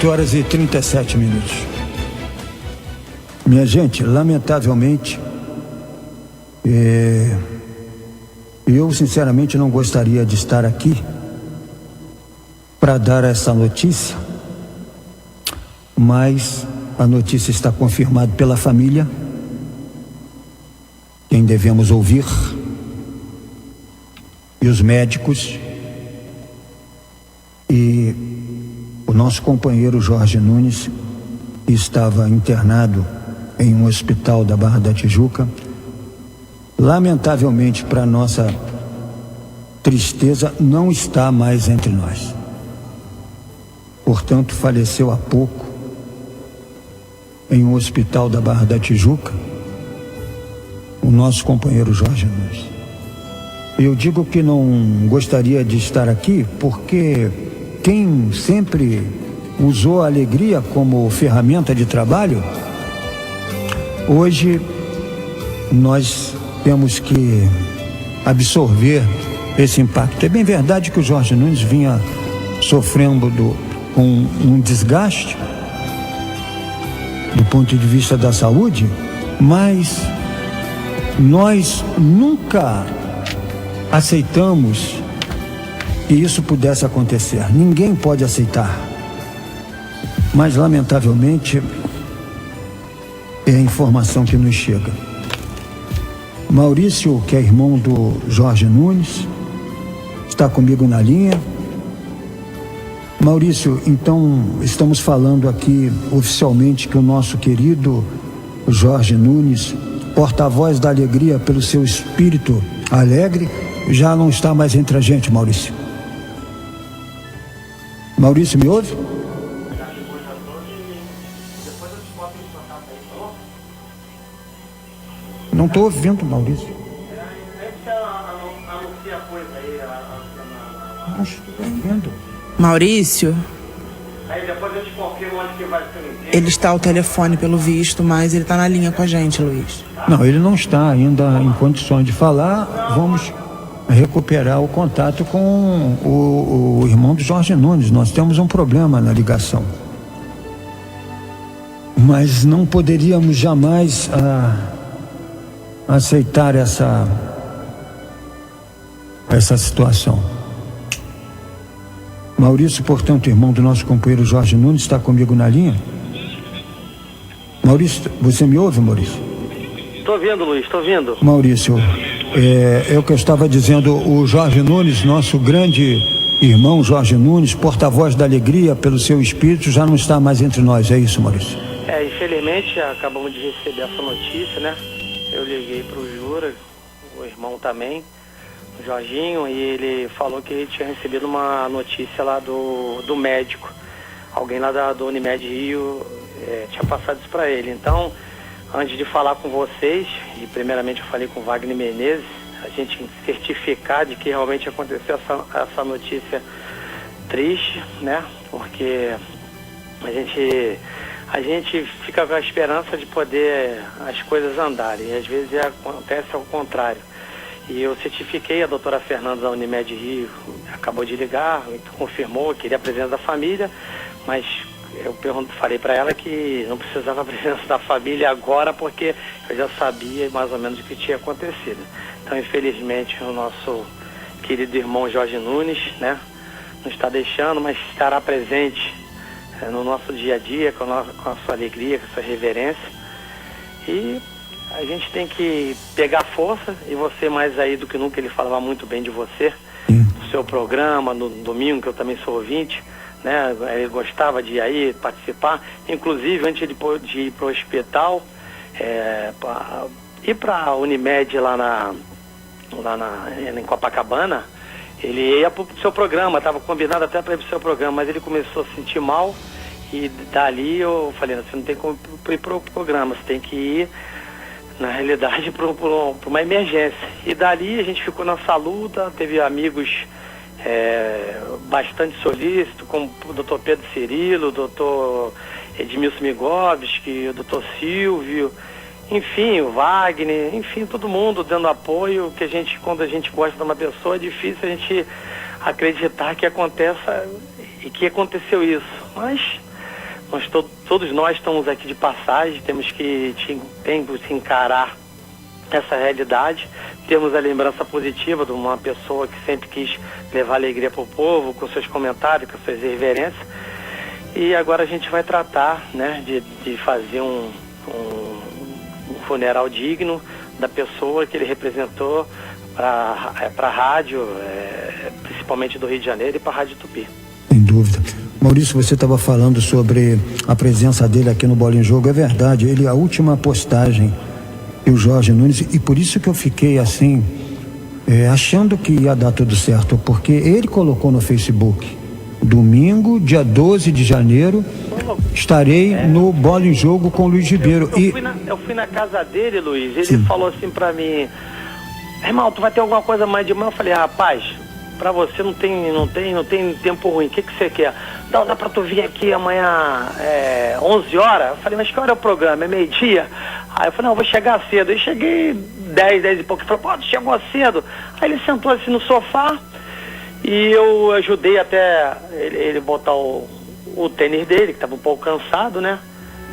8h37. Minha gente, lamentavelmente, eu sinceramente não gostaria de estar aqui para dar essa notícia, mas a notícia está confirmada pela família, quem devemos ouvir, e os médicos, e o nosso companheiro Jorge Nunes estava internado em um hospital da Barra da Tijuca. Lamentavelmente, para nossa tristeza, não está mais entre nós. Portanto, faleceu há pouco em um hospital da Barra da Tijuca o nosso companheiro Jorge Nunes. Eu digo que não gostaria de estar aqui porque quem sempre usou a alegria como ferramenta de trabalho, hoje nós temos que absorver esse impacto. É bem verdade que o Jorge Nunes vinha sofrendo com um desgaste do ponto de vista da saúde, mas nós nunca aceitamos que isso pudesse acontecer. Ninguém pode aceitar. Mas, lamentavelmente, é a informação que nos chega. Maurício, que é irmão do Jorge Nunes, está comigo na linha. Maurício, então, estamos falando aqui oficialmente que o nosso querido Jorge Nunes, porta-voz da alegria pelo seu espírito alegre, já não está mais entre a gente, Maurício. Maurício, me ouve? Não estou ouvindo, Maurício. Não estou ouvindo. Maurício? Aí depois eu te confirmo onde que vai ser. Ele está ao telefone pelo visto, mas ele está na linha com a gente, Luiz. Não, ele não está ainda em condições de falar. Vamos recuperar o contato com o irmão do Jorge Nunes. Nós temos um problema na ligação. Mas não poderíamos jamais aceitar essa situação. Maurício, portanto, irmão do nosso companheiro Jorge Nunes, está comigo na linha? Maurício, você me ouve, Maurício? Estou ouvindo, Luiz, estou ouvindo. Maurício, é o que eu estava dizendo, o Jorge Nunes, nosso grande irmão Jorge Nunes, porta-voz da alegria pelo seu espírito, já não está mais entre nós, é isso, Maurício? Infelizmente, acabamos de receber essa notícia, né? Eu liguei para o Jura, o irmão também, o Jorginho, e ele falou que ele tinha recebido uma notícia lá do médico. Alguém lá do Unimed Rio tinha passado isso para ele. Então, antes de falar com vocês, e primeiramente eu falei com o Wagner Menezes, a gente certificar de que realmente aconteceu essa notícia triste, né? Porque a gente fica com a esperança de poder as coisas andarem, e às vezes acontece ao contrário. E eu certifiquei, a doutora Fernanda da Unimed Rio acabou de ligar, confirmou, queria a presença da família, mas eu falei para ela que não precisava a presença da família agora, porque eu já sabia mais ou menos o que tinha acontecido. Então, infelizmente, o nosso querido irmão Jorge Nunes, né, não está deixando, mas estará presente no nosso dia a dia, com a sua alegria, com a sua reverência. E a gente tem que pegar força, e você mais aí do que nunca, ele falava muito bem de você, do seu programa, no domingo, que eu também sou ouvinte, né? Ele gostava de ir aí participar, inclusive antes de ir para o hospital, ir para a Unimed lá em Copacabana, ele ia para o seu programa, estava combinado até para ir para o seu programa, mas ele começou a se sentir mal, e dali eu falei, você não tem como ir para o programa, você tem que ir, na realidade, para uma emergência. E dali a gente ficou nessa luta, teve amigos bastante solícitos, como o doutor Pedro Cirilo, o doutor Edmilson Migovski, o doutor Silvio, enfim, o Wagner, enfim, todo mundo dando apoio, que quando a gente gosta de uma pessoa, é difícil a gente acreditar que aconteça e que aconteceu isso. Mas Todos nós estamos aqui de passagem, temos que encarar essa realidade. Temos a lembrança positiva de uma pessoa que sempre quis levar alegria para o povo, com seus comentários, com suas irreverências. E agora a gente vai tratar, né, de fazer um funeral digno da pessoa que ele representou para a rádio, principalmente do Rio de Janeiro, e para a Rádio Tupi. Sem dúvida. Maurício, você estava falando sobre a presença dele aqui no Bola em Jogo. É verdade, a última postagem e o Jorge Nunes, e por isso que eu fiquei assim, achando que ia dar tudo certo, porque ele colocou no Facebook: domingo, dia 12 de janeiro, estarei no Bola em Jogo com o Luiz Ribeiro. Eu fui na casa dele, Luiz, ele falou assim pra mim: irmão, tu vai ter alguma coisa mais de manhã? Eu falei: rapaz, pra você não tem tempo ruim, o que você quer? Não, dá pra tu vir aqui amanhã 11 horas? Eu falei: mas que hora é o programa? É meio-dia? Aí eu falei: não, eu vou chegar cedo. Aí cheguei 10 e pouco. Ele falou: pô, tu chegou cedo? Aí ele sentou assim no sofá e eu ajudei até ele botar o tênis dele, que tava um pouco cansado, né?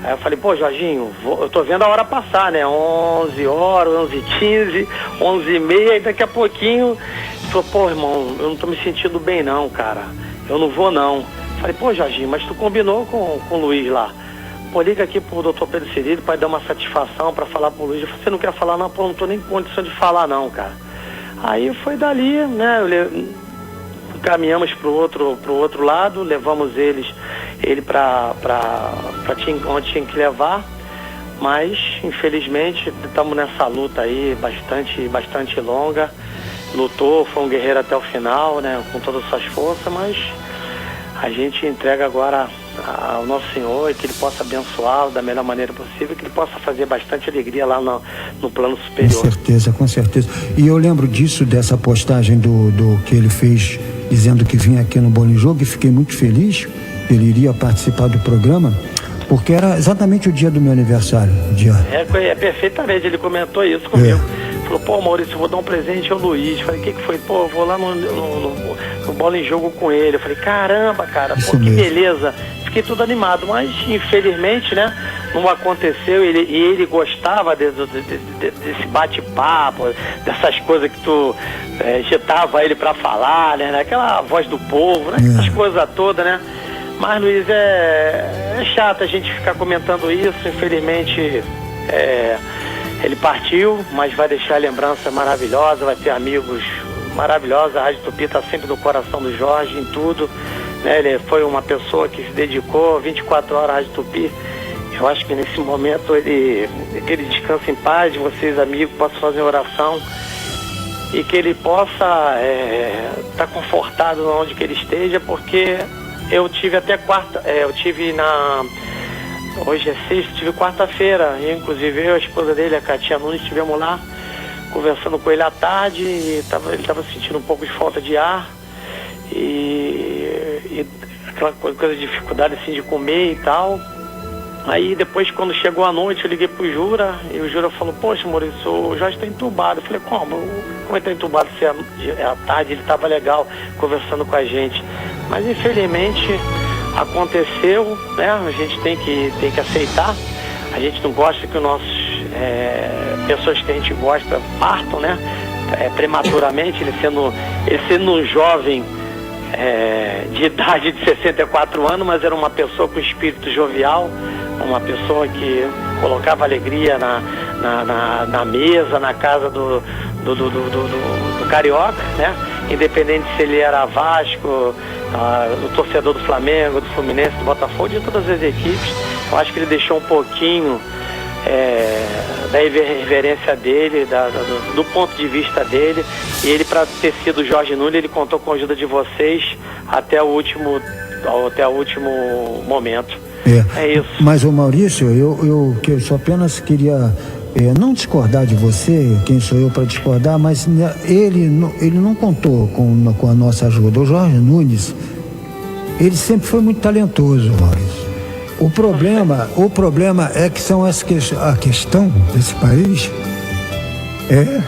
Aí eu falei: pô, Jorginho, eu tô vendo a hora passar, né? 11 horas, 11h15, 11h30, e daqui a pouquinho ele falou: pô, irmão, eu não tô me sentindo bem não, cara. Eu não vou não. Falei: pô, Jorginho, mas tu combinou com o Luiz lá. Pô, liga aqui pro doutor Pedro Cirilho para dar uma satisfação, para falar pro Luiz. Eu falei: você não quer falar não? Pô, não tô nem em condição de falar não, cara. Aí foi dali, né? Caminhamos pro outro lado, levamos ele para onde tinha que levar, mas infelizmente estamos nessa luta aí bastante longa. Lutou, foi um guerreiro até o final, né, com todas as suas forças, mas a gente entrega agora ao nosso Senhor, e que Ele possa abençoá-lo da melhor maneira possível, que Ele possa fazer bastante alegria lá no plano superior. Com certeza. E eu lembro dessa postagem do que ele fez, dizendo que vinha aqui no Bola em Jogo, e fiquei muito feliz que ele iria participar do programa, porque era exatamente o dia do meu aniversário. Perfeitamente, ele comentou isso comigo. Falou: pô, Maurício, eu vou dar um presente ao Luiz. Falei: o que foi? Pô, eu vou lá no Bola em Jogo com ele. Eu falei: caramba, cara, pô, que beleza. Fiquei tudo animado, mas infelizmente, né, não aconteceu. Ele gostava desse bate-papo, dessas coisas que tu agitava ele pra falar, né, aquela voz do povo, né, essas coisas todas, né. Mas, Luiz, é chato a gente ficar comentando isso. Infelizmente, ele partiu, mas vai deixar a lembrança maravilhosa, vai ter amigos maravilhosos. A Rádio Tupi está sempre no coração do Jorge, em tudo, né? Ele foi uma pessoa que se dedicou 24 horas à Rádio Tupi. Eu acho que nesse momento que ele descanse em paz, vocês, amigos, possam fazer oração e que ele possa estar confortado onde que ele esteja, porque eu tive até hoje é sexta, tive quarta-feira, e inclusive eu e a esposa dele, a Katia Nunes, estivemos lá conversando com ele à tarde, e ele estava sentindo um pouco de falta de ar e aquela coisa de dificuldade assim de comer e tal. Aí depois, quando chegou a noite, eu liguei pro Jura, e o Jura falou: poxa, Maurício, o Jorge está entubado. Eu falei: como ele está entubado? Se é à tarde, ele estava legal conversando com a gente. Mas infelizmente aconteceu, né? A gente tem que aceitar. A gente não gosta que os nossos pessoas que a gente gosta partam, né? Prematuramente. Ele sendo um jovem de idade de 64 anos, mas era uma pessoa com espírito jovial, uma pessoa que colocava alegria na mesa, na casa do carioca, né? Independente se ele era Vasco, o torcedor do Flamengo, do Fluminense, do Botafogo, de todas as equipes. Eu acho que ele deixou um pouquinho da reverência dele, do ponto de vista dele, e ele, para ter sido Jorge Nunes, ele contou com a ajuda de vocês até o último momento. É isso. Mas, ô Maurício, eu só apenas queria não discordar de você, quem sou eu para discordar, mas ele não contou com a nossa ajuda. O Jorge Nunes, ele sempre foi muito talentoso, Maurício. O problema é que a questão desse país é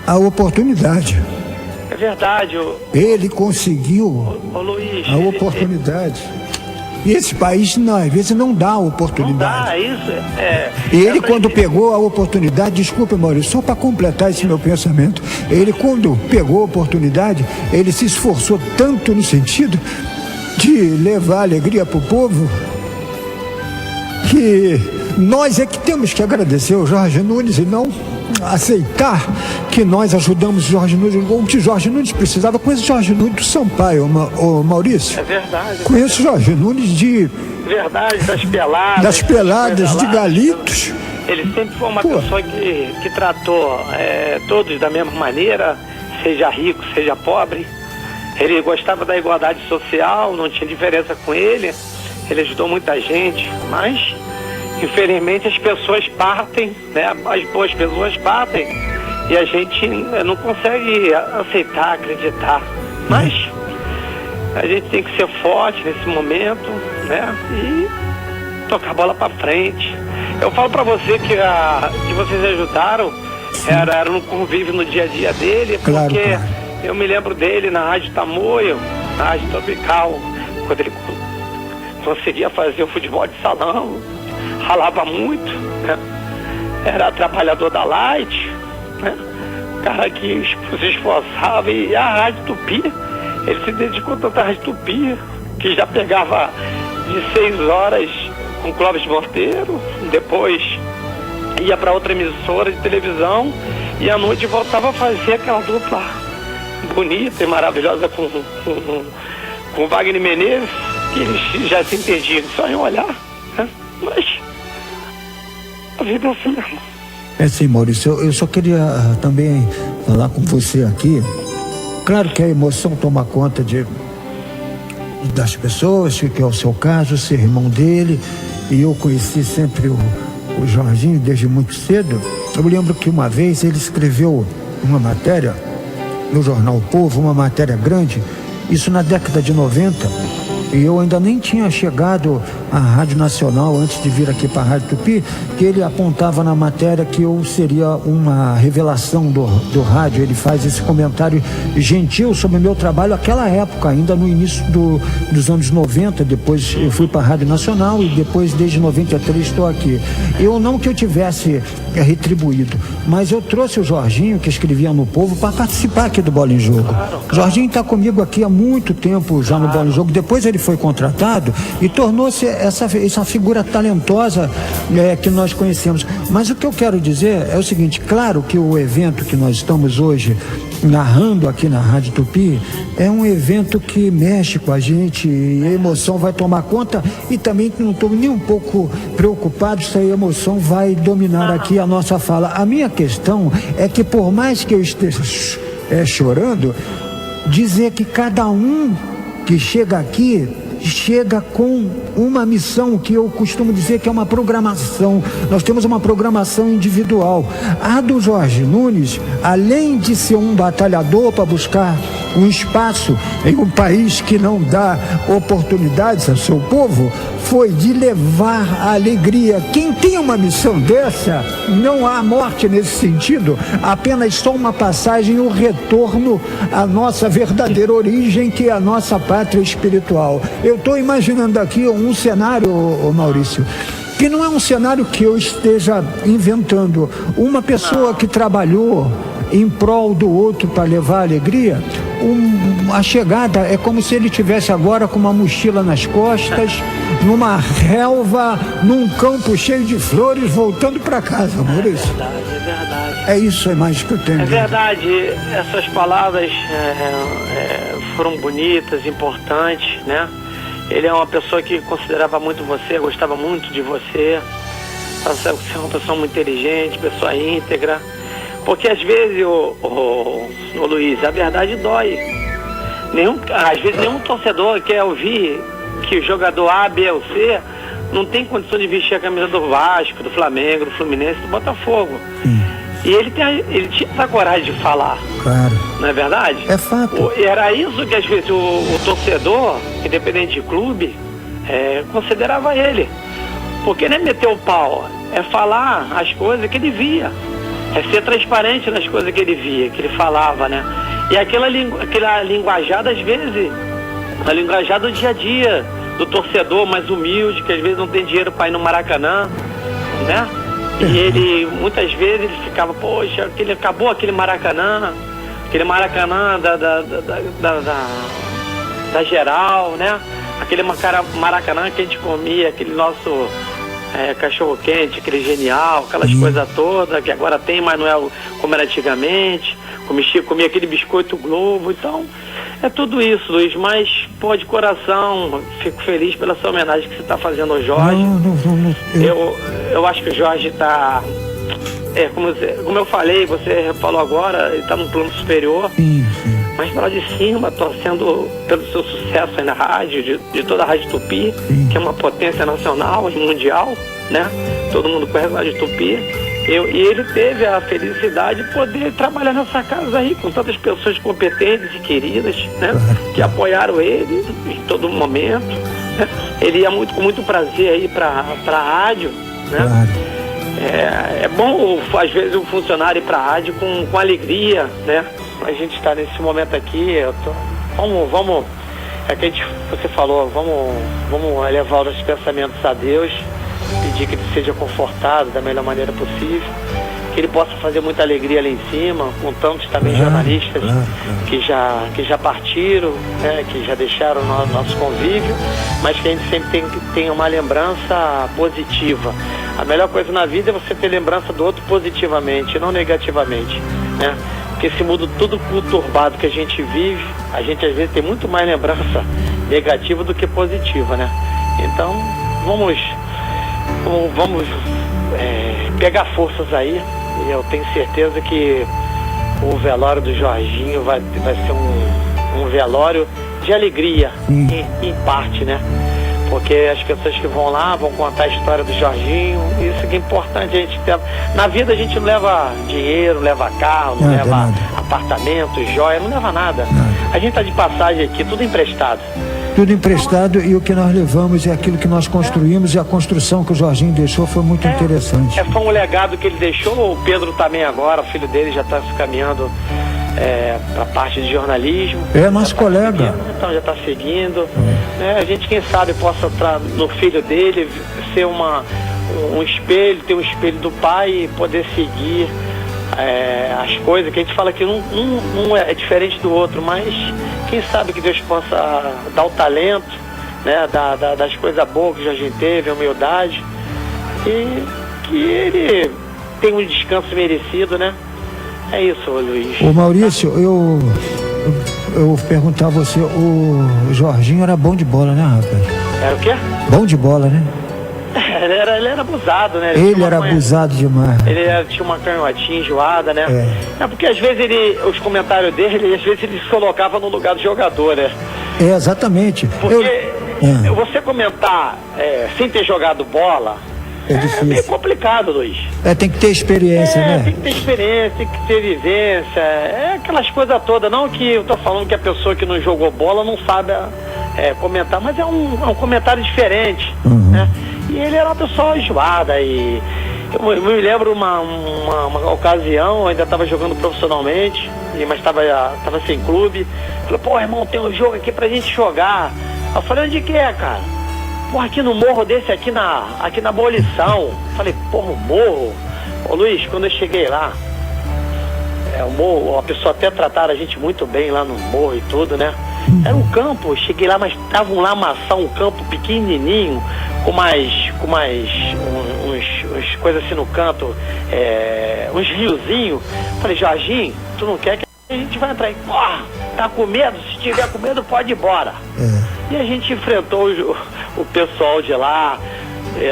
a oportunidade. É verdade. Ele conseguiu Luiz, a oportunidade. E esse país, às vezes, não dá Não oportunidade. dá, isso Ele, quando pegou a oportunidade, desculpa, Maurício, só para completar esse meu pensamento, ele, quando pegou a oportunidade, ele se esforçou tanto no sentido de levar alegria para o povo, que nós é que temos que agradecer ao Jorge Nunes e não aceitar que nós ajudamos o Jorge Nunes. O que o Jorge Nunes precisava, conheço o Jorge Nunes do Sampaio, ô Maurício. É verdade. Conheço o Jorge Nunes de... Verdade, das peladas. Das peladas, de Galitos. Ele sempre foi uma pessoa que tratou todos da mesma maneira, seja rico, seja pobre. Ele gostava da igualdade social, não tinha diferença com ele. Ele ajudou muita gente, mas infelizmente as pessoas partem, né? As boas pessoas partem e a gente não consegue aceitar, acreditar. Mas a gente tem que ser forte nesse momento, né? E tocar a bola para frente. Eu falo para você que vocês ajudaram, era no convívio no dia a dia dele, Claro, porque claro. eu me lembro dele na Rádio Tamoio, na Rádio Tropical, quando ele conseguia fazer o futebol de salão, ralava muito, né? Era trabalhador da Light, né? Cara que se esforçava, e a Rádio Tupi, ele se dedicou tanto à Rádio Tupi, que já pegava de 6 horas com Clóvis Monteiro, depois ia para outra emissora de televisão e à noite voltava a fazer aquela dupla bonita e maravilhosa com Wagner Menezes, que eles já se entendiam só em olhar, né? Mas a vida é assim mesmo. É sim, Maurício, eu só queria também falar com você aqui. Claro que a emoção toma conta das pessoas, que é o seu caso, ser irmão dele, e eu conheci sempre o Jorginho desde muito cedo. Eu lembro que uma vez ele escreveu uma matéria no jornal O Povo, uma matéria grande, isso na década de 90, e eu ainda nem tinha chegado à Rádio Nacional antes de vir aqui para a Rádio Tupi, que ele apontava na matéria que eu seria uma revelação do rádio. Ele faz esse comentário gentil sobre o meu trabalho naquela época, ainda no início dos anos 90, depois eu fui para a Rádio Nacional e depois desde 93 estou aqui. Eu não que eu tivesse retribuído, mas eu trouxe o Jorginho, que escrevia no Povo, para participar aqui do Bola em Jogo. O Jorginho está comigo aqui há muito tempo já no Bola em Jogo, depois ele foi contratado e tornou-se essa figura talentosa que nós conhecemos. Mas o que eu quero dizer é o seguinte: claro que o evento que nós estamos hoje narrando aqui na Rádio Tupi é um evento que mexe com a gente e a emoção vai tomar conta, e também não estou nem um pouco preocupado se a emoção vai dominar aqui a nossa fala. A minha questão é que, por mais que eu esteja chorando, dizer que cada um que chega aqui chega com uma missão, que eu costumo dizer que é uma programação. Nós temos uma programação individual. A do Jorge Nunes, além de ser um batalhador para buscar um espaço em um país que não dá oportunidades ao seu povo, foi de levar a alegria. Quem tem uma missão dessa, não há morte nesse sentido, apenas só uma passagem, o retorno à nossa verdadeira origem, que é a nossa pátria espiritual. Eu estou imaginando aqui um cenário, Maurício, que não é um cenário que eu esteja inventando. Uma pessoa que trabalhou em prol do outro para levar alegria, a chegada é como se ele tivesse agora com uma mochila nas costas, numa relva, num campo cheio de flores, voltando para casa, Maurício. É verdade. É isso, é mais que eu tenho. É verdade, essas palavras foram bonitas, importantes, né? Ele é uma pessoa que considerava muito você, gostava muito de você, você é uma pessoa muito inteligente, pessoa íntegra. Porque às vezes, o Luiz, a verdade dói. Às vezes nenhum torcedor quer ouvir que o jogador A, B ou C não tem condição de vestir a camisa do Vasco, do Flamengo, do Fluminense, do Botafogo. E ele tinha essa coragem de falar. Claro. Não é verdade? É fato. Era isso que às vezes o torcedor, independente de clube, considerava ele. Porque não é meter o pau, é falar as coisas que ele via. É ser transparente nas coisas que ele via, que ele falava, né? E aquela linguajada, às vezes, a linguajada do dia a dia, do torcedor mais humilde, que às vezes não tem dinheiro para ir no Maracanã, né? E ele, muitas vezes, ele ficava, poxa, acabou aquele Maracanã da geral, né? Aquele Maracanã que a gente comia, aquele nosso cachorro-quente, aquele genial, aquelas coisas todas, que agora tem, mas não é como era antigamente. Comia aquele biscoito Globo, então é tudo isso, Luiz, mas, pô, de coração, fico feliz pela sua homenagem que você está fazendo ao Jorge. Eu acho que o Jorge está, como eu falei, você falou agora, ele está num plano superior, mas para lá de cima, torcendo pelo seu sucesso aí na rádio, de toda a Rádio Tupi, que é uma potência nacional e mundial, né? Todo mundo conhece a Rádio Tupi. E ele teve a felicidade de poder trabalhar nessa casa aí, com tantas pessoas competentes e queridas, né? Que apoiaram ele em todo momento, né? Ele ia com muito prazer aí para a rádio, né? É bom, às vezes, o funcionário ir para a rádio com alegria, né? A gente está nesse momento aqui, vamos, você falou, vamos elevar os pensamentos a Deus, pedir que ele seja confortado da melhor maneira possível, que ele possa fazer muita alegria lá em cima, com tantos também jornalistas que já partiram, né, que já deixaram o nosso convívio, mas que a gente sempre tem uma lembrança positiva. A melhor coisa na vida é você ter lembrança do outro positivamente, não negativamente, né? Porque esse mundo todo conturbado que a gente vive, a gente às vezes tem muito mais lembrança negativa do que positiva, né? Então, vamos pegar forças aí, e eu tenho certeza que o velório do Jorginho vai ser um velório de alegria, em parte, né? Porque as pessoas que vão lá vão contar a história do Jorginho, isso que é importante a gente ter. Na vida a gente não leva dinheiro, não leva carro, não leva apartamento, joia, não leva nada. A gente tá de passagem aqui, tudo emprestado. Tudo emprestado, e o que nós levamos é aquilo que nós construímos, e a construção que o Jorginho deixou foi muito interessante. Foi um legado que ele deixou. O Pedro também agora, o filho dele, já está se caminhando para a parte de jornalismo. Nosso colega. Então já está seguindo. A gente, quem sabe, possa no filho dele ser um espelho, ter um espelho do pai e poder seguir as coisas, que a gente fala que um é diferente do outro, mas quem sabe que Deus possa dar o talento, né, das coisas boas que a gente teve, a humildade, e que ele tenha um descanso merecido, né? É isso, Luiz. Ô Maurício, eu perguntar a você, o Jorginho era bom de bola, né, rapaz? Era o quê? Bom de bola, né? Ele era abusado, né? Ele era abusado demais. Ele tinha uma canhotinha enjoada, né? Porque às vezes os comentários dele, às vezes ele se colocava no lugar do jogador, né? Exatamente. Porque você comentar sem ter jogado bola é meio complicado, Luiz. Tem que ter experiência, né? Tem que ter experiência, tem que ter vivência, aquelas coisas todas. Não que eu tô falando que a pessoa que não jogou bola não sabe comentar, mas é um comentário diferente, né? E ele era uma pessoa enjoada, e eu me lembro uma ocasião, eu ainda estava jogando profissionalmente, mas estava sem clube. Falei, pô, irmão, tem um jogo aqui pra gente jogar. Eu falei, onde que é, cara? Pô, aqui no morro desse, aqui na Abolição. Falei, porra, o morro? Ô Luiz, quando eu cheguei lá, o morro, a pessoa até trataram a gente muito bem lá no morro e tudo, né? Era um campo, cheguei lá, mas estavam lá amassando um campo pequenininho, com mais uns coisas assim no canto, uns riozinhos. Falei, Jorginho, tu não quer que a gente vai entrar aí? Porra, tá com medo? Se tiver com medo, pode ir embora. E a gente enfrentou o pessoal de lá.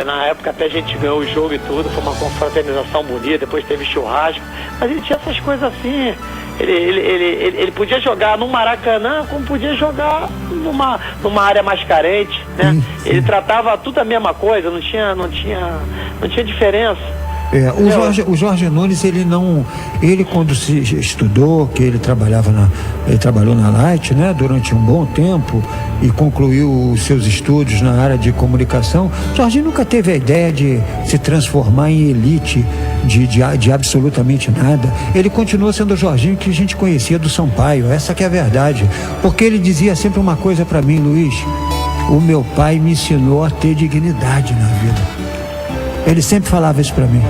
Na época até a gente ganhou o jogo e tudo, foi uma confraternização bonita, depois teve churrasco, mas ele tinha essas coisas assim. Ele podia jogar no Maracanã, como podia jogar numa área mais carente, né? Ele tratava tudo a mesma coisa, não tinha diferença. O Jorge Nunes, ele quando se estudou, que ele trabalhou na Light, né, durante um bom tempo, e concluiu os seus estudos na área de comunicação, Jorge nunca teve a ideia de se transformar em elite de absolutamente nada. Ele continuou sendo o Jorginho que a gente conhecia do Sampaio, essa que é a verdade, porque ele dizia sempre uma coisa para mim, Luiz: o meu pai me ensinou a ter dignidade na vida. Ele sempre falava isso para mim.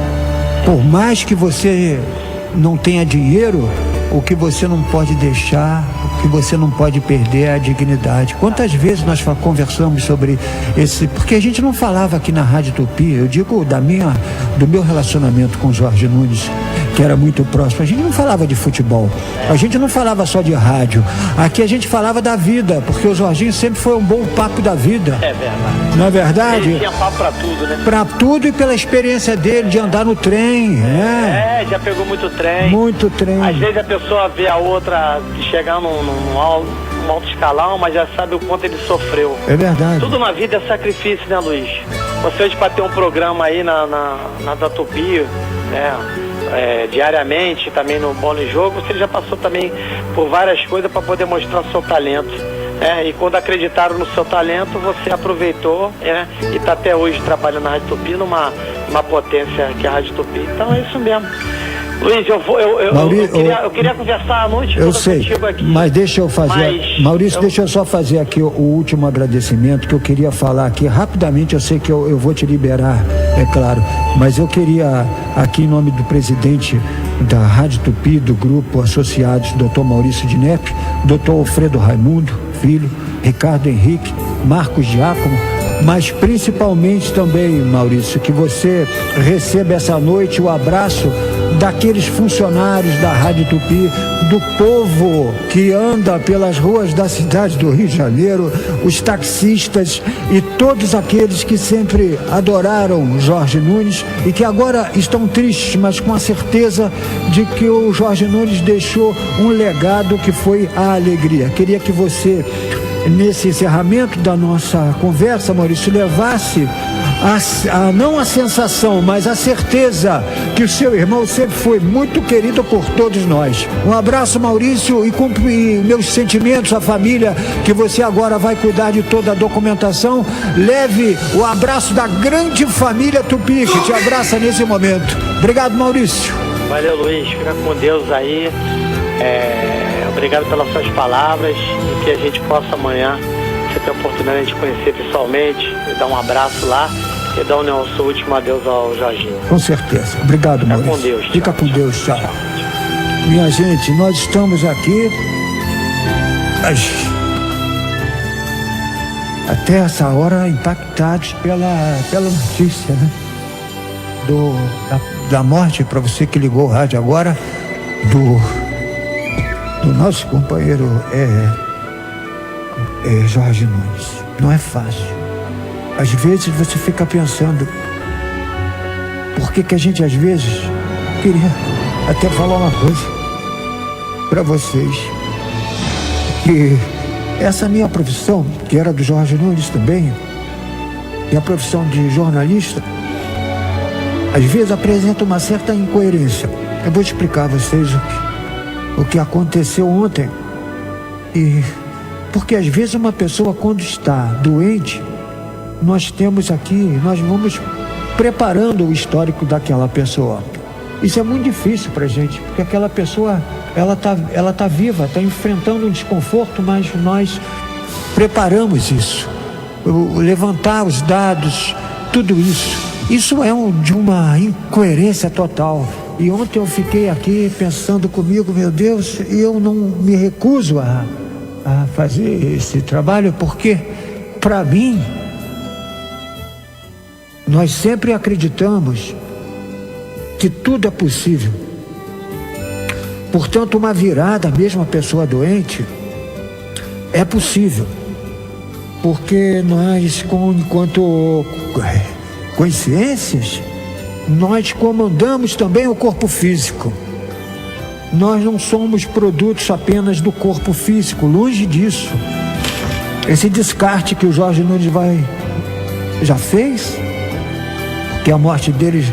Por mais que você não tenha dinheiro, o que você não pode deixar, o que você não pode perder é a dignidade. Quantas vezes nós conversamos sobre esse... Porque a gente não falava aqui na Rádio Tupi, eu digo do meu relacionamento com o Jorge Nunes, que era muito próximo. A gente não falava de futebol, a gente não falava só de rádio. Aqui a gente falava da vida, porque o Jorginho sempre foi um bom papo da vida. É verdade. Não é verdade? Ele tinha papo pra tudo, né? Pra tudo, e pela experiência dele de andar no trem, né? Já pegou muito trem. Muito trem. Às vezes a pessoa vê a outra chegar num alto escalão, mas já sabe o quanto ele sofreu. É verdade. Tudo na vida é sacrifício, né, Luiz? Você hoje para ter um programa aí na da Tupi, né? Diariamente, também no Bola em Jogo, você já passou também por várias coisas para poder mostrar o seu talento. E quando acreditaram no seu talento, você aproveitou, e está até hoje trabalhando na Rádio Tupi, numa potência que é a Rádio Tupi. Então é isso mesmo. Luiz, eu queria conversar à noite eu sei, contigo aqui. Mas deixa eu fazer, Maurício, deixa eu só fazer aqui o último agradecimento que eu queria falar aqui rapidamente. Eu sei que eu vou te liberar, é claro, mas eu queria aqui em nome do presidente da Rádio Tupi, do grupo Associados, Dr. Maurício Dinep, Dr. Alfredo Raimundo Filho, Ricardo Henrique, Marcos Giacomo, mas principalmente também, Maurício, que você receba essa noite o abraço daqueles funcionários da Rádio Tupi, do povo que anda pelas ruas da cidade do Rio de Janeiro, os taxistas e todos aqueles que sempre adoraram Jorge Nunes e que agora estão tristes, mas com a certeza de que o Jorge Nunes deixou um legado que foi a alegria. Queria que você, nesse encerramento da nossa conversa, Maurício, levasse não a sensação, mas a certeza que o seu irmão sempre foi muito querido por todos nós. Um abraço, Maurício, e meus sentimentos à família, que você agora vai cuidar de toda a documentação. Leve o abraço da grande família Tupi, que te abraça nesse momento. Obrigado, Maurício. Valeu, Luiz. Fica com Deus aí. Obrigado pelas suas palavras e que a gente possa amanhã, você ter a oportunidade de conhecer pessoalmente, e dar um abraço lá e dar o seu último adeus ao Jorginho. Com certeza. Obrigado, Maurício. Fica com Deus. Fica com Deus. Tchau. Minha gente, nós estamos aqui até essa hora impactados pela notícia, né? Da morte, para você que ligou o rádio agora, do nosso companheiro Jorge Nunes. Não é fácil. Às vezes você fica pensando, por que a gente às vezes queria até falar uma coisa para vocês, que essa minha profissão, que era do Jorge Nunes também, e a profissão de jornalista, às vezes apresenta uma certa incoerência. Eu vou explicar a vocês o que aconteceu ontem. Porque às vezes uma pessoa, quando está doente, nós vamos preparando o histórico daquela pessoa. Isso é muito difícil pra gente, porque aquela pessoa, ela tá viva, está enfrentando um desconforto, mas nós preparamos isso. Levantar os dados, tudo isso. Isso é de uma incoerência total. E ontem eu fiquei aqui pensando comigo, meu Deus, eu não me recuso a fazer esse trabalho, porque, para mim, nós sempre acreditamos que tudo é possível. Portanto, uma virada, mesmo a pessoa doente, é possível. Porque nós, enquanto consciências, nós comandamos também o corpo físico. Nós não somos produtos apenas do corpo físico, longe disso. Esse descarte que o Jorge Nunes já fez, que a morte dele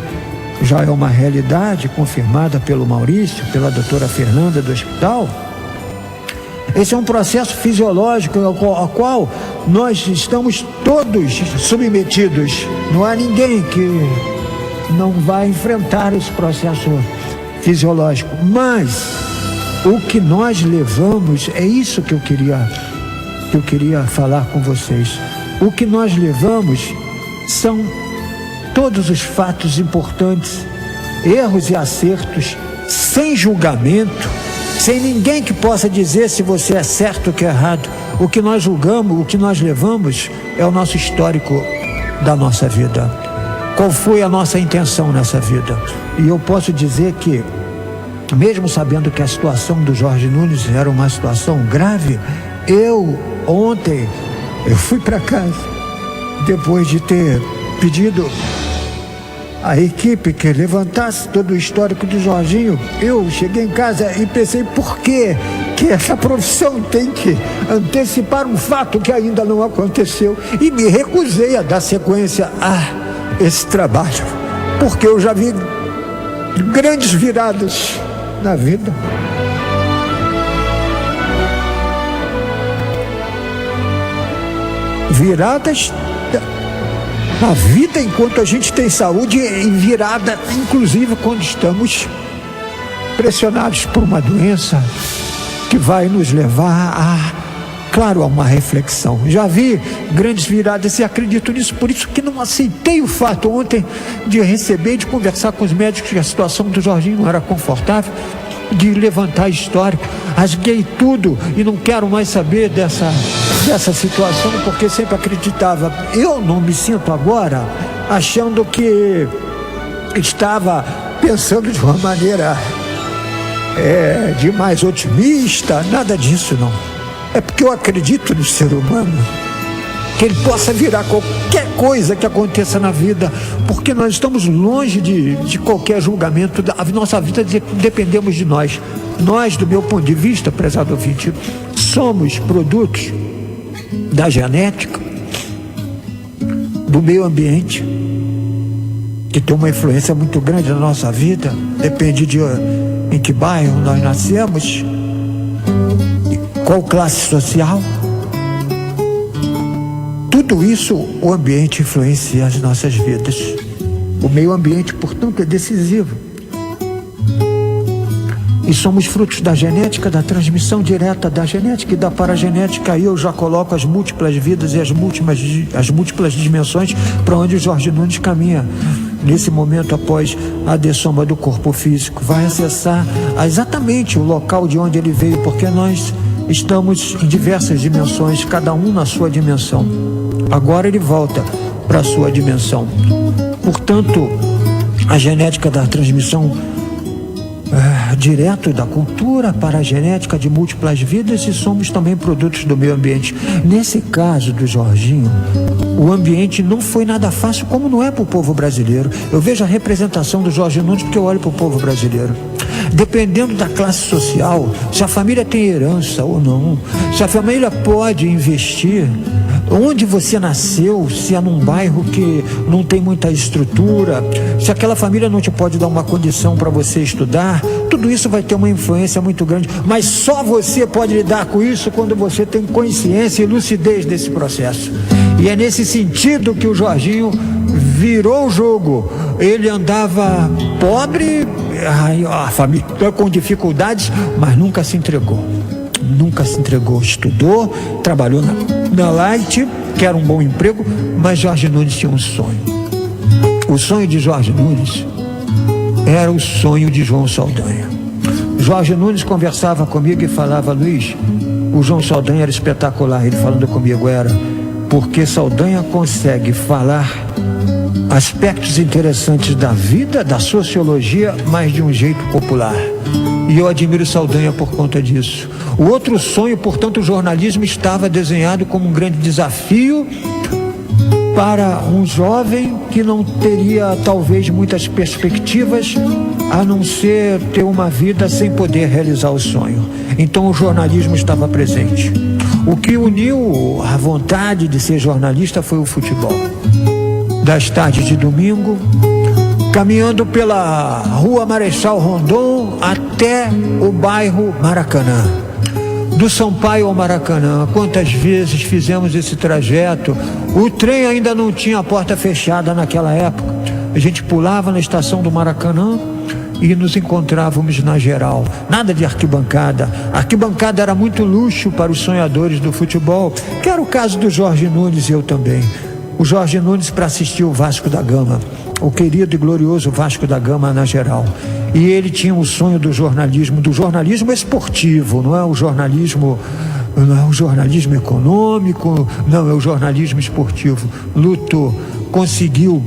já é uma realidade confirmada pelo Maurício, pela doutora Fernanda do hospital. Esse é um processo fisiológico ao qual nós estamos todos submetidos. Não há ninguém que não vai enfrentar esse processo fisiológico. Mas o que nós levamos é isso que eu queria falar com vocês. o que nós levamos são todos os fatos importantes, erros e acertos, sem julgamento, sem ninguém que possa dizer se você é certo ou que é errado. O que nós julgamos, o que nós levamos é o nosso histórico da nossa vida. Qual foi a nossa intenção nessa vida? E eu posso dizer que, mesmo sabendo que a situação do Jorge Nunes era uma situação grave, ontem eu fui para casa, depois de ter pedido a equipe que levantasse todo o histórico do Jorginho, eu cheguei em casa e pensei, por que essa profissão tem que antecipar um fato que ainda não aconteceu? E me recusei a dar sequência a esse trabalho, porque eu já vi grandes viradas na vida. Viradas na vida enquanto a gente tem saúde, e virada inclusive quando estamos pressionados por uma doença que vai nos levar a uma reflexão. Já vi grandes viradas e acredito nisso, por isso que não aceitei o fato ontem de receber e de conversar com os médicos que a situação do Jorginho não era confortável, de levantar histórico. Rasguei tudo e não quero mais saber dessa situação, porque sempre acreditava. Eu não me sinto agora achando que estava pensando de uma maneira demais otimista, nada disso não. É porque eu acredito no ser humano, que ele possa virar qualquer coisa que aconteça na vida, porque nós estamos longe de qualquer julgamento. A nossa vida dependemos de nós. Nós, do meu ponto de vista, prezado ouvinte, somos produtos da genética, do meio ambiente, que tem uma influência muito grande na nossa vida. Depende de em que bairro nós nascemos, qual classe social. Tudo isso, o ambiente influencia as nossas vidas. O meio ambiente, portanto, é decisivo. E somos frutos da genética, da transmissão direta da genética e da paragenética. Aí eu já coloco as múltiplas vidas e as múltiplas dimensões para onde o Jorge Nunes caminha nesse momento após a dessoma do corpo físico. Vai acessar exatamente o local de onde ele veio, porque nós estamos em diversas dimensões, cada um na sua dimensão. Agora ele volta para a sua dimensão. Portanto, a genética da transmissão direto da cultura para a genética de múltiplas vidas, e somos também produtos do meio ambiente. Nesse caso do Jorginho, o ambiente não foi nada fácil, como não é para o povo brasileiro. Eu vejo a representação do Jorge Nunes porque eu olho para o povo brasileiro. Dependendo da classe social, se a família tem herança ou não, se a família pode investir, onde você nasceu, se é num bairro que não tem muita estrutura, se aquela família não te pode dar uma condição para você estudar, tudo isso vai ter uma influência muito grande. Mas só você pode lidar com isso quando você tem consciência e lucidez desse processo. E é nesse sentido que o Jorginho virou o jogo. Ele andava pobre, a família com dificuldades, mas nunca se entregou. Nunca se entregou. Estudou, trabalhou na Light, que era um bom emprego, mas Jorge Nunes tinha um sonho. O sonho de Jorge Nunes era o sonho de João Saldanha. Jorge Nunes conversava comigo e falava: Luiz, o João Saldanha era espetacular. Ele falando comigo era porque Saldanha consegue falar aspectos interessantes da vida, da sociologia, mas de um jeito popular. E eu admiro Saldanha por conta disso. O outro sonho, portanto, o jornalismo estava desenhado como um grande desafio para um jovem que não teria talvez muitas perspectivas, a não ser ter uma vida sem poder realizar o sonho. Então o jornalismo estava presente. O que uniu a vontade de ser jornalista foi o futebol. Das tardes de domingo, caminhando pela rua Marechal Rondon até o bairro Maracanã. Do Sampaio ao Maracanã, quantas vezes fizemos esse trajeto? O trem ainda não tinha a porta fechada naquela época. A gente pulava na estação do Maracanã e nos encontrávamos na geral. Nada de arquibancada. A arquibancada era muito luxo para os sonhadores do futebol, que era o caso do Jorge Nunes e eu também. O Jorge Nunes para assistir o Vasco da Gama, o querido e glorioso Vasco da Gama na geral. E ele tinha o sonho do jornalismo esportivo, não é o jornalismo econômico, não, é o jornalismo esportivo. Lutou, conseguiu,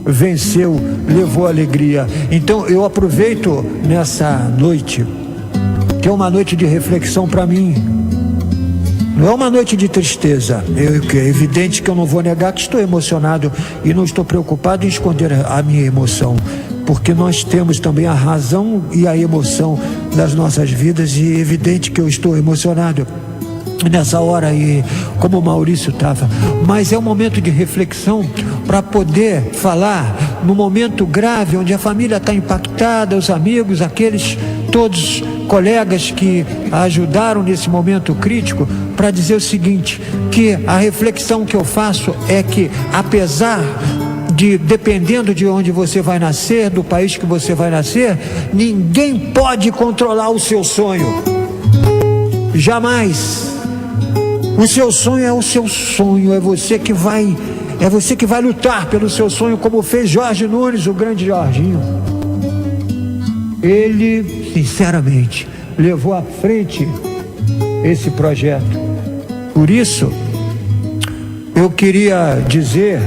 venceu, levou alegria. Então eu aproveito nessa noite, que é uma noite de reflexão para mim. Não é uma noite de tristeza. É evidente que eu não vou negar que estou emocionado e não estou preocupado em esconder a minha emoção, porque nós temos também a razão e a emoção das nossas vidas, e é evidente que eu estou emocionado nessa hora aí, como o Maurício estava. Mas é um momento de reflexão para poder falar no momento grave, onde a família está impactada, os amigos, aqueles todos colegas que a ajudaram nesse momento crítico, para dizer o seguinte, que a reflexão que eu faço é que, apesar de, dependendo de onde você vai nascer, do país que você vai nascer, ninguém pode controlar o seu sonho. Jamais. O seu sonho é o seu sonho, é você que vai lutar pelo seu sonho, como fez Jorge Nunes, o grande Jorginho. Ele, sinceramente, levou à frente esse projeto. Por isso, eu queria dizer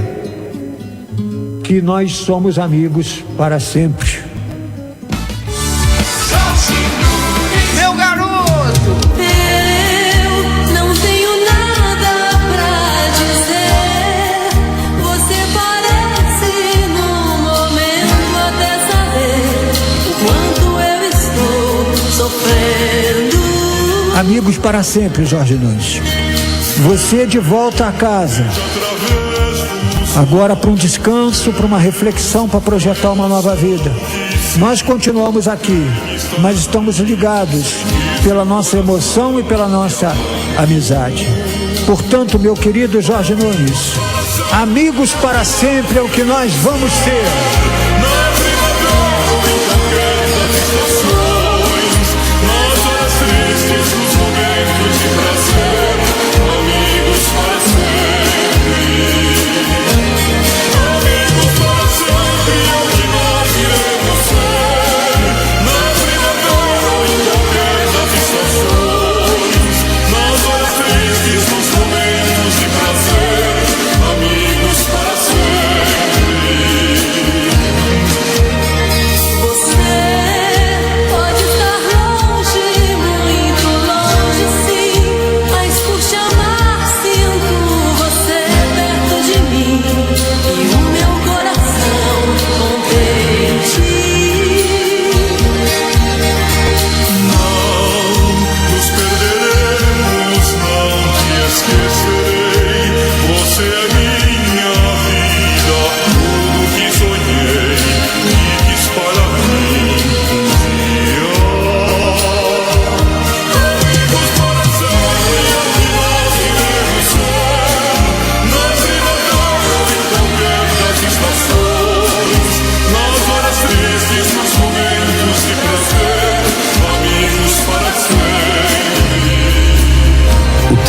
que nós somos amigos para sempre. Meu garoto! Eu não tenho nada pra dizer. Você parece num momento até saber o quanto eu estou sofrendo. Amigos para sempre, Jorge Nunes. Você de volta a casa. Agora para um descanso, para uma reflexão, para projetar uma nova vida. Nós continuamos aqui, mas estamos ligados pela nossa emoção e pela nossa amizade. Portanto, meu querido Jorge Nunes, amigos para sempre é o que nós vamos ser.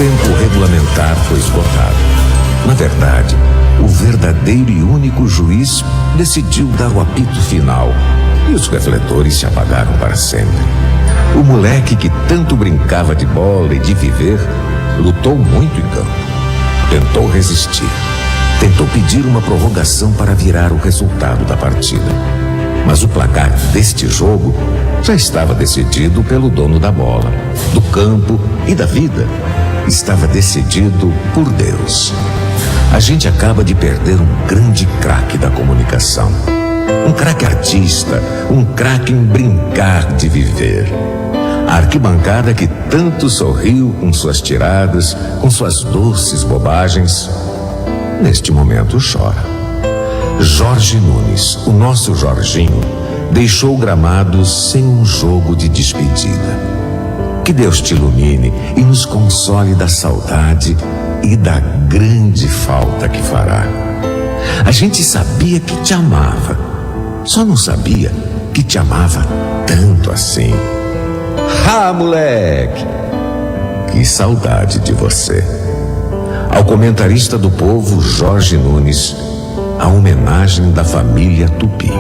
tempo regulamentar foi esgotado. Na verdade, o verdadeiro e único juiz decidiu dar o apito final e os refletores se apagaram para sempre. O moleque que tanto brincava de bola e de viver lutou muito em campo. Tentou resistir. Tentou pedir uma prorrogação para virar o resultado da partida. Mas o placar deste jogo já estava decidido pelo dono da bola, do campo e da vida. Estava decidido por Deus. A gente acaba de perder um grande craque da comunicação. Um craque artista, um craque em brincar de viver. A arquibancada que tanto sorriu com suas tiradas, com suas doces bobagens, neste momento chora. Jorge Nunes, o nosso Jorginho, deixou o gramado sem um jogo de despedida. Que Deus te ilumine e nos console da saudade e da grande falta que fará. A gente sabia que te amava, só não sabia que te amava tanto assim. Ah, moleque! Que saudade de você. Ao comentarista do povo Jorge Nunes, a homenagem da família Tupi.